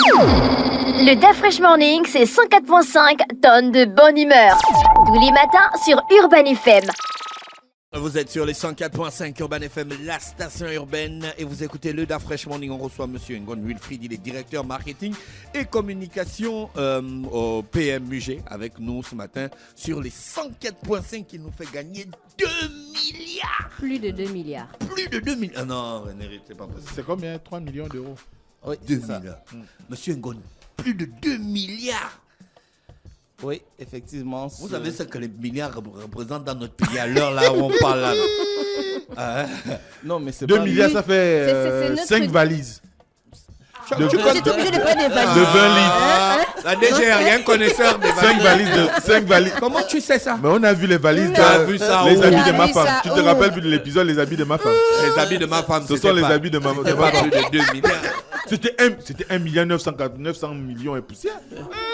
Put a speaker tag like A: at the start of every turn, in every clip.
A: Le DAF Fresh Morning, c'est 104.5 tonnes de bonne humeur. Tous les matins sur Urban FM.
B: Vous êtes sur les 104.5 Urban FM, la station urbaine, et vous écoutez le DAF Fresh Morning. On reçoit Monsieur Ngon Wilfried, il est directeur marketing et communication au PMUG avec nous ce matin sur les 104.5 qui nous fait gagner 2 milliards.
C: Plus de 2 milliards.
B: Plus de 2 milliards. Ah non, René, c'est pas possible.
D: C'est combien? 3 millions d'euros.
B: Oui, 2 milliards. Monsieur Ngon, plus de 2 milliards.
E: Oui, effectivement.
B: Vous savez ce que les milliards représentent dans notre pays à l'heure là où on parle là.
E: Non, mais c'est
D: 2
E: pas...
D: milliards, ça fait
C: C'est notre-
D: 5 valises.
C: Tu es obligé de prendre des valises.
D: De 20 litres.
B: La DG, il y a un connaisseur des
D: 5 valises de 5 valises.
B: Comment tu sais ça?
D: Mais on a vu les valises
B: T'as
D: de
B: vu ça
D: les
B: où?
D: habits
C: T'as
D: de ma
C: vu
D: femme.
C: ça
D: Tu te
C: où?
D: rappelles plus de l'épisode Les habits de ma femme?
B: Les habits de ma femme,
D: Ce sont les habits de ma
B: c'était pas
D: femme.
B: plus de 2 milliards.
D: C'était 1 milliard 900 millions et poussière.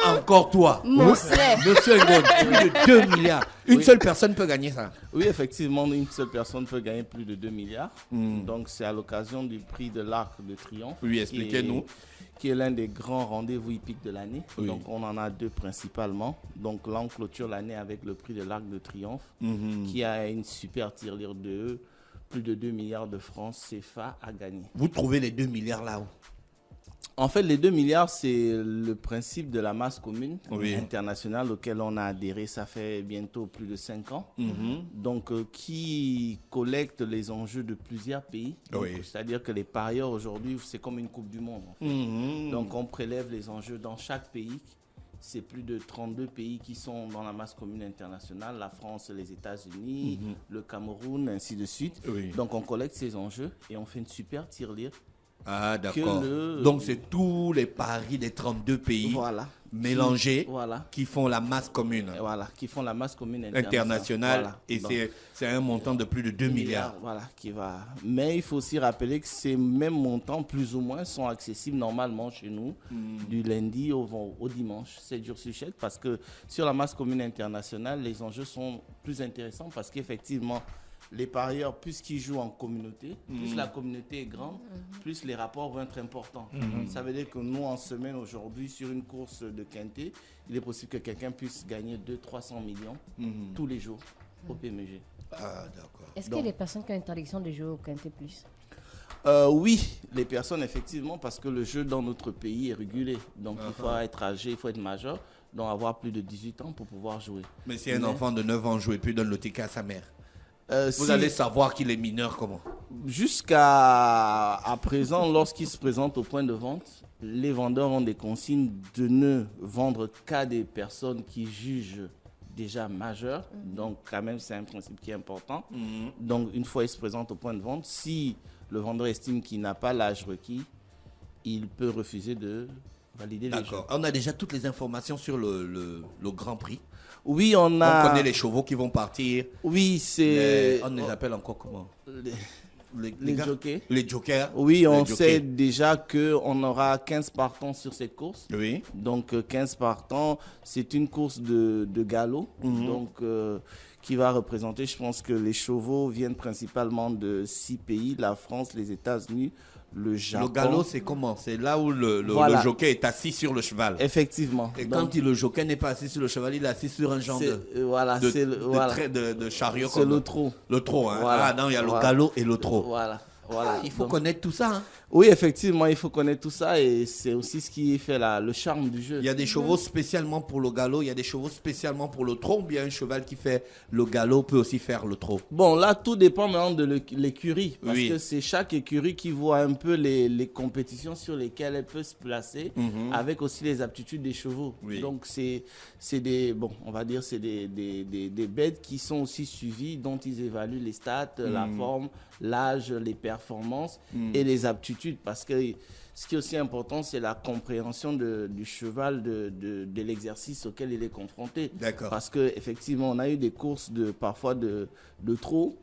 B: Encore toi.
C: Mon frère.
B: Monsieur Ngon, plus de 2 milliards. Une seule personne peut gagner ça.
E: Oui, effectivement, une seule personne peut gagner plus de 2 milliards. Donc, c'est à l'occasion du prix de l'Arc de Triomphe.
B: Oui, expliquez-nous.
E: Qui est l'un des grands rendez-vous hippiques de l'année.
B: Oui.
E: Donc, on en a deux principalement. Donc, là, on clôture l'année avec le prix de l'Arc de Triomphe, qui a une super tirelire de plus de 2 milliards de francs CFA à gagner.
B: Vous trouvez les 2 milliards là où?
E: En fait, les 2 milliards, c'est le principe de la masse commune
B: Oui.
E: internationale auquel on a adhéré, ça fait bientôt plus de 5 ans. Donc, qui collecte les enjeux de plusieurs pays. Donc,
B: Oui.
E: c'est-à-dire que les parieurs aujourd'hui, c'est comme une Coupe du Monde. En fait. Donc, on prélève les enjeux dans chaque pays. C'est plus de 32 pays qui sont dans la masse commune internationale, la France, les États-Unis, le Cameroun, ainsi de suite.
B: Oui.
E: Donc, on collecte ces enjeux et on fait une super tirelire.
B: Ah, d'accord.
E: le-
B: Donc, c'est tous les paris des 32 pays
E: Voilà.
B: mélangés
E: Voilà.
B: qui font la masse commune
E: Voilà, qui font la masse commune
B: internationale.
E: Voilà.
B: Et
E: Donc,
B: c'est un montant de plus de 2 milliards.
E: Voilà, qui va. Mais il faut aussi rappeler que ces mêmes montants, plus ou moins, sont accessibles normalement chez nous du lundi au dimanche, 7 jours sur 7, parce que sur la masse commune internationale, les enjeux sont plus intéressants parce qu'effectivement, les parieurs, plus qu'ils jouent en communauté, plus la communauté est grande, plus les rapports vont être importants. Ça veut dire que nous, en semaine, aujourd'hui, sur une course de quintet, il est possible que quelqu'un puisse gagner 200-300 millions tous les jours au PMG.
B: Ah, d'accord.
C: Est-ce qu'il y a des personnes qui ont interdiction de jouer au Quintet Plus?
E: Oui, les personnes, effectivement, parce que le jeu dans notre pays est régulé. Donc, il faut être âgé, il faut être majeur, donc avoir plus de 18 ans pour pouvoir jouer.
B: Mais si un enfant de 9 ans joue et puis donne le ticket à sa mère, vous
E: Si-
B: allez savoir qu'il est mineur comment?
E: Jusqu'à présent, lorsqu'ils se présentent au point de vente, les vendeurs ont des consignes de ne vendre qu'à des personnes qui jugent déjà majeures. Donc, quand même, c'est un principe qui est important. Donc, une fois ils se présentent au point de vente, si le vendeur estime qu'il n'a pas l'âge requis, il peut refuser de valider les jeux.
B: D'accord. On a déjà toutes les informations sur le Grand Prix.
E: Oui, on
B: On
E: a...
B: connaît les chevaux qui vont partir.
E: Oui, c'est...
B: On les appelle encore comment?
E: Les
B: gars?
E: jockeys.
B: Les jokers.
E: Oui, on
B: Les jockeys.
E: sait déjà qu'on aura 15 partants sur cette course.
B: Oui.
E: Donc 15 partants, c'est une course de galop. Donc qui va représenter, je pense que les chevaux viennent principalement de 6 pays, la France, les États-Unis, le Japon.
B: Le galop, c'est comment? C'est là où le
E: Voilà.
B: jockey est assis sur le cheval.
E: Effectivement.
B: Et
E: Donc,
B: quand le jockey n'est pas assis sur le cheval, il est assis sur un genre
E: voilà,
B: de,
E: c'est le,
B: de
E: voilà.
B: trait de chariot.
E: C'est
B: comme
E: le trot.
B: Le trot, hein.
E: Voilà.
B: Ah non, il y a le
E: Voilà.
B: galop et le trot.
E: Voilà. Voilà.
B: Il faut
E: Donc,
B: connaître tout ça. Hein.
E: oui, effectivement, il faut connaître tout ça et c'est aussi ce qui fait le charme du jeu.
B: Il y a des chevaux spécialement pour le galop, il y a des chevaux spécialement pour le trot, ou bien un cheval qui fait le galop peut aussi faire le trot.
E: Bon, là, tout dépend maintenant de l'écurie. Parce
B: Oui.
E: que c'est chaque écurie qui voit un peu les compétitions sur lesquelles elle peut se placer, avec aussi les aptitudes des chevaux.
B: Oui.
E: Donc, c'est des, bon, on va dire, c'est des bêtes qui sont aussi suivies, dont ils évaluent les stats, la forme, l'âge, les performances et les aptitudes. Parce que ce qui est aussi important, c'est la compréhension du cheval, de l'exercice auquel il est confronté.
B: D'accord.
E: Parce qu'effectivement, on a eu des courses parfois de trot,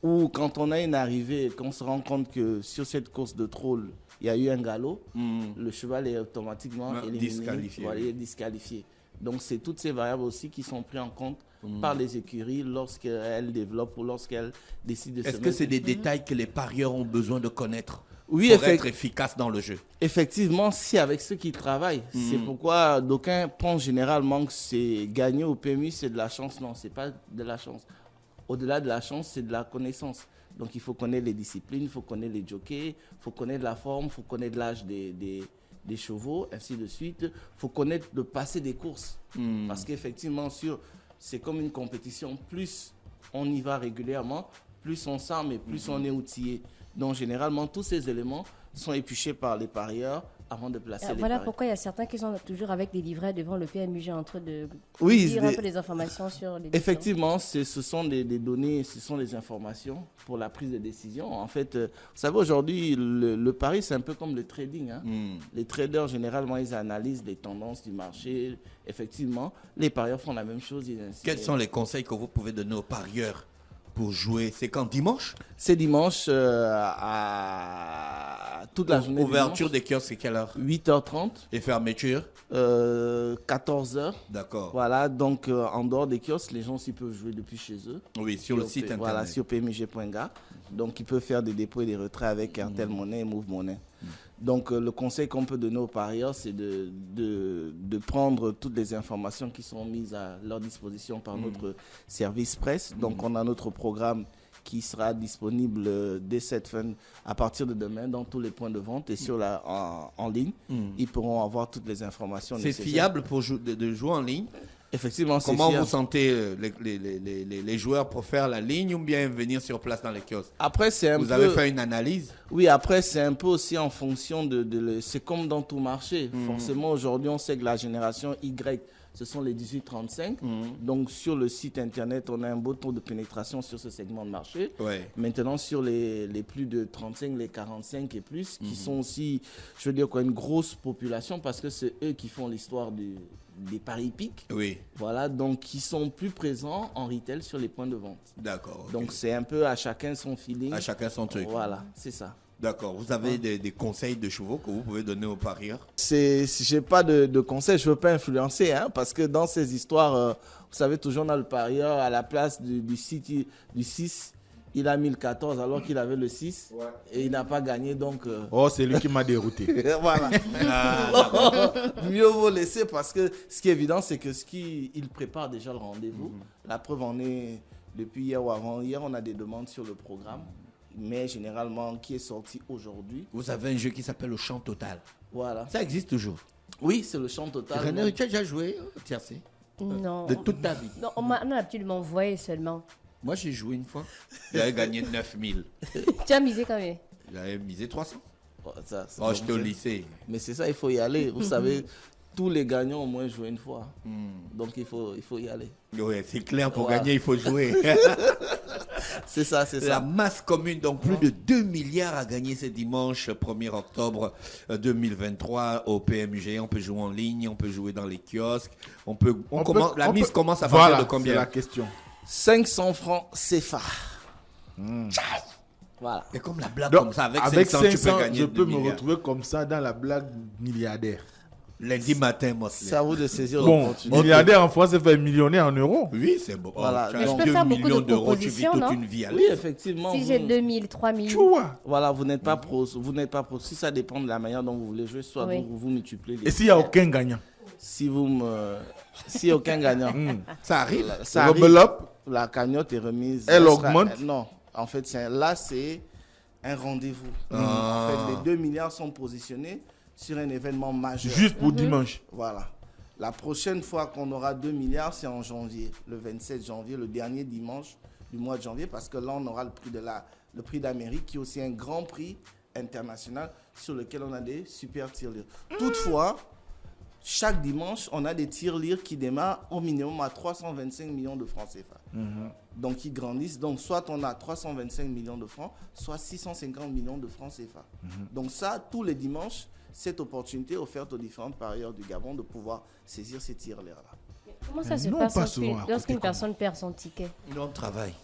E: où quand on a une arrivée, qu'on se rend compte que sur cette course de trot, il y a eu un galop, le cheval est automatiquement éliminé.
B: Disqualifié.
E: Voilà, il est disqualifié. Donc, c'est toutes ces variables aussi qui sont prises en compte par les écuries lorsqu'elles développent ou lorsqu'elles décident de se
B: Est-ce que
E: mettre-
B: c'est des détails que les parieurs ont besoin de connaître?
E: Oui,
B: pour être efficace dans le jeu.
E: Effectivement, c'est avec ceux qui travaillent. C'est pourquoi d'aucuns pensent généralement que c'est gagner au PMU, c'est de la chance. Non, c'est pas de la chance. Au-delà de la chance, c'est de la connaissance. Donc, il faut connaître les disciplines, il faut connaître les jockeys, il faut connaître la forme, il faut connaître l'âge des chevaux, ainsi de suite. Il faut connaître le passé des courses. Parce qu'effectivement, c'est comme une compétition. Plus on y va régulièrement, plus on s'arme et plus on est outillé. Donc, généralement, tous ces éléments sont épluchés par les parieurs avant de placer les
C: Voilà
E: paris.
C: pourquoi il y a certains qui sont toujours avec des livrets devant le PMUG en train de
E: Oui,
C: dire un peu des informations sur les
E: effectivement, ce sont des données, ce sont des informations pour la prise de décision. En fait, vous savez, aujourd'hui, le pari, c'est un peu comme le trading. Hein. Les traders, généralement, ils analysent les tendances du marché. Effectivement, les parieurs font la même chose.
B: Quels sont les conseils que vous pouvez donner aux parieurs pour jouer? C'est quand, dimanche?
E: C'est dimanche à toute la journée.
B: Ouverture des kiosques, c'est quelle heure?
E: 8h30.
B: Et fermeture?
E: 14h.
B: D'accord.
E: Voilà, donc en dehors des kiosques, les gens aussi peuvent jouer depuis chez eux.
B: Oui, sur le site internet.
E: Voilà, sur pmug.ga. Donc, ils peuvent faire des dépôts et des retraits avec Airtel Money et Move Money. Donc, le conseil qu'on peut donner aux parieurs, c'est de prendre toutes les informations qui sont mises à leur disposition par notre service presse. Donc, on a notre programme qui sera disponible dès cette fin, à partir de demain, dans tous les points de vente et en ligne. Ils pourront avoir toutes les informations
B: C'est
E: nécessaires.
B: fiable pour de jouer en ligne?
E: Effectivement, c'est
B: Comment
E: fiable.
B: vous sentez les joueurs pour faire la ligne ou bien venir sur place dans les kiosques?
E: Après,
B: Vous avez fait une analyse?
E: Oui, après, c'est un peu aussi en fonction c'est comme dans tout marché. Forcément, aujourd'hui, on sait que la génération Y, ce sont les 18-35. Donc, sur le site Internet, on a un beau taux de pénétration sur ce segment de marché.
B: Ouais.
E: Maintenant, sur les plus de 35, les 45 et plus, qui sont aussi, je veux dire, quoi, une grosse population parce que c'est eux qui font l'histoire des paris hippiques.
B: Oui.
E: Voilà, donc ils sont plus présents en retail sur les points de vente.
B: D'accord. Ok.
E: Donc, c'est un peu à chacun son feeling.
B: À chacun son truc.
E: Voilà, c'est ça.
B: D'accord. Vous avez des conseils de chevaux que vous pouvez donner aux parieurs?
E: Si j'ai pas de conseils, je veux pas influencer, hein, parce que dans ces histoires, vous savez, toujours on a le parieur à la place du 6, il a mis le 14 alors qu'il avait le 6 et il n'a pas gagné, donc...
D: Oh, c'est lui qui m'a dérouté.
E: Voilà. Mieux vaut laisser parce que ce qui est évident, c'est que il prépare déjà le rendez-vous. La preuve en est, depuis hier ou avant-hier, on a des demandes sur le programme, mais généralement qui est sorti aujourd'hui.
B: Vous avez un jeu qui s'appelle le champ total.
E: Voilà.
B: Ça existe toujours.
E: Oui, c'est le champ total.
B: René, tu as déjà joué au tiercé?
C: Non.
B: De toute ta vie?
C: Non, on a l'habitude de m'envoyer seulement.
B: Moi, j'ai joué une fois. J'avais gagné 9000.
C: Tu as misé combien?
B: J'avais misé 300.
E: Oh, ça, c'est
B: Oh,
E: bon,
B: j'étais au lycée.
E: Mais c'est ça, il faut y aller. Vous savez, tous les gagnants au moins jouent une fois. Donc il faut y aller.
B: Oui, c'est clair, pour
E: Voilà.
B: gagner, il faut jouer.
E: C'est ça, c'est
B: La
E: ça.
B: masse commune, donc plus de 2 milliards à gagner ce dimanche 1er octobre 2023 au PMUG. On peut jouer en ligne, on peut jouer dans les kiosques. La mise commence à partir de
D: C'est
B: combien?
D: la question.
E: 500 francs CFA. Voilà.
B: C'est comme la blague
D: Donc,
B: comme ça. Avec,
D: avec
B: 500, tu
D: 500,
B: peux gagner
D: je
B: 2
D: peux me
B: milliards.
D: retrouver comme ça dans la blague milliardaire.
B: Lundi matin, moi.
E: C'est à vous de saisir
D: Bon,
E: l'opportunité.
D: milliardaire en France, c'est fait millionnaire en euros.
B: Oui, c'est bon.
E: Voilà,
B: Tu
E: mais
B: as
E: je
C: peux
B: 2
C: faire beaucoup
B: millions
C: de
B: d'euros, tu vis
C: propositions,
B: toute
C: non?
B: une vie à
E: Oui,
B: l'aise.
E: effectivement.
C: Si j'ai 2000, 3000.
D: Tu vois.
E: Voilà, vous n'êtes pas pro. Si ça dépend de la manière dont vous voulez jouer, soit
C: Oui.
E: vous multipliez les.
D: Et s'il n'y a aucun gagnant?
E: S'il n'y a aucun gagnant,
B: Ça arrive.
E: ça arrive,
D: Rebelope,
E: la cagnotte est remise.
D: Elle
E: sera-
D: augmente?
E: Non, en fait, c'est un rendez-vous. En fait, les 2 milliards sont positionnés sur un événement majeur.
D: juste pour dimanche.
E: Voilà. La prochaine fois qu'on aura 2 milliards, c'est en janvier, le 27 janvier, le dernier dimanche du mois de janvier, parce que là, on aura le prix d'Amérique, qui est aussi un grand prix international sur lequel on a des super tirelires. Toutefois, chaque dimanche, on a des tirelires qui démarrent au minimum à 325 millions de francs CFA. Donc, ils grandissent. Donc, soit on a 325 millions de francs, soit 650 millions de francs CFA. Donc, ça, tous les dimanches, cette opportunité offerte aux différentes parieurs du Gabon de pouvoir saisir ces tirelires-là.
C: Comment ça se
D: Non,
C: passe
D: pas souvent à
C: lorsqu'une
D: côté,
C: personne perd son ticket?
B: On travaille.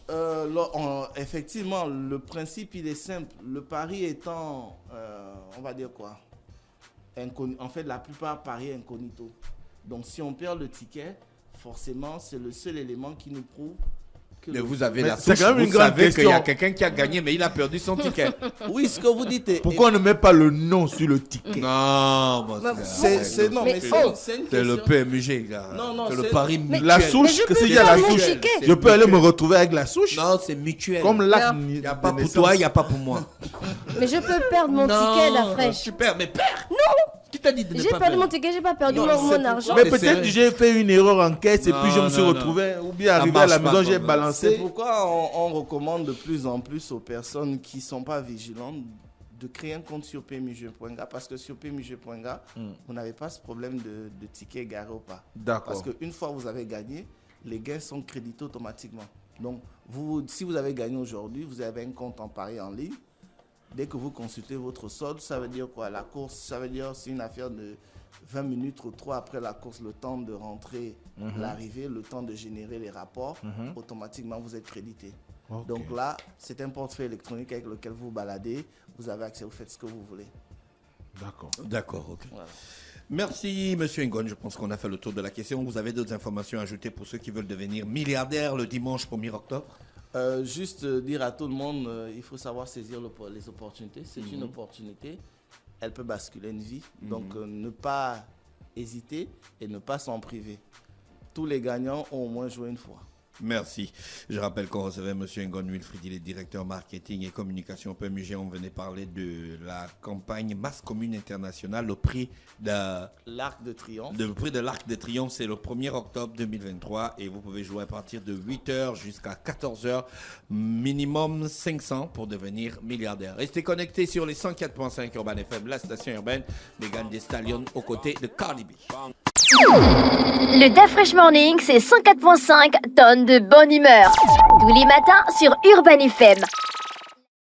E: Effectivement, le principe, il est simple. Le pari étant, on va dire quoi, en fait, la plupart parient incognito. Donc, si on perd le ticket, forcément, c'est le seul élément qui nous prouve
B: Mais vous avez
D: Mais
B: la
D: c'est
B: touche,
D: quand même une
B: vous
D: grande
B: savez qu'il y a
D: question.
B: quelqu'un qui a gagné, mais il a perdu son ticket.
E: Oui, ce que vous dites.
D: Pourquoi on ne met pas le nom sur le ticket?
B: Non, bon,
E: C'est non,
C: Mais-
E: mais
C: oh,
E: c'est une
B: c'est le
E: question.
B: PMUG, gars.
E: Non, non,
B: c'est le
E: c'est-
B: pari
C: Mais-
B: mutuel.
D: La souche,
C: je
D: que
C: peux
D: s'il y a
C: faire
D: la
C: mon
D: souche,
C: ticket.
D: je peux aller me retrouver avec la souche.
B: Non, c'est mutuel.
D: Comme l'acte
C: Non.
B: Il n'y a pas pour toi, il n'y a pas pour moi.
C: Mais je peux perdre mon ticket, la fraîche.
B: Super, mais perds. Non. Qui t'a dit de ne
C: J'ai
B: pas
C: perdu
B: perdre?
C: mon ticket, j'ai pas perdu
E: Non,
C: mon
E: c'est
C: argent.
D: Mais
B: c'est
D: peut-être
B: sérieux.
D: que j'ai fait une erreur en caisse et puis je me suis
B: Non,
D: retrouvé, ou bien
B: Ça
D: arrivé à la
B: marche pas
D: maison, j'ai
B: comme ça.
E: C'est
D: balancé.
E: pourquoi on recommande de plus en plus aux personnes qui ne sont pas vigilantes de créer un compte sur pmug.ga parce que sur pmug.ga, vous n'avez pas ce problème de ticket garé ou pas. Parce
D: D'accord.
E: qu'une fois que vous avez gagné, les gains sont crédités automatiquement. Donc, si vous avez gagné aujourd'hui, vous avez un compte en pari en ligne. Dès que vous consultez votre solde, ça veut dire quoi? La course, ça veut dire c'est une affaire de 20 minutes ou 3 après la course, le temps de rentrer, l'arrivée, le temps de générer les rapports, automatiquement vous êtes crédité.
D: Ok.
E: Donc là, c'est un portefeuille électronique avec lequel vous baladez, vous avez accès, vous faites ce que vous voulez.
D: D'accord.
B: D'accord, ok.
E: Voilà.
B: Merci, monsieur Ngon. Je pense qu'on a fait le tour de la question. Vous avez d'autres informations à ajouter pour ceux qui veulent devenir milliardaires le dimanche 1er octobre?
E: Juste dire à tout le monde, il faut savoir saisir les opportunités. C'est une opportunité, elle peut basculer une vie. Donc ne pas hésiter et ne pas s'en priver. Tous les gagnants ont au moins joué une fois.
B: Merci. Je rappelle qu'on recevait M. Ngon Wilfried, il est directeur marketing et communication PMUG. On venait parler de la campagne Masse Commune Internationale, le prix de
E: L'Arc de Triomphe.
B: Le prix de l'Arc de Triomphe, c'est le 1er octobre 2023 et vous pouvez jouer à partir de 8h jusqu'à 14h, minimum 500 pour devenir milliardaire. Restez connectés sur les 104.5 Urban FM, la station urbaine des Gangs des Stallions aux côtés de Cardi B.
A: Le DAF Fresh Morning, c'est 104.5 tonnes de bonne humeur. Tous les matins sur Urban FM.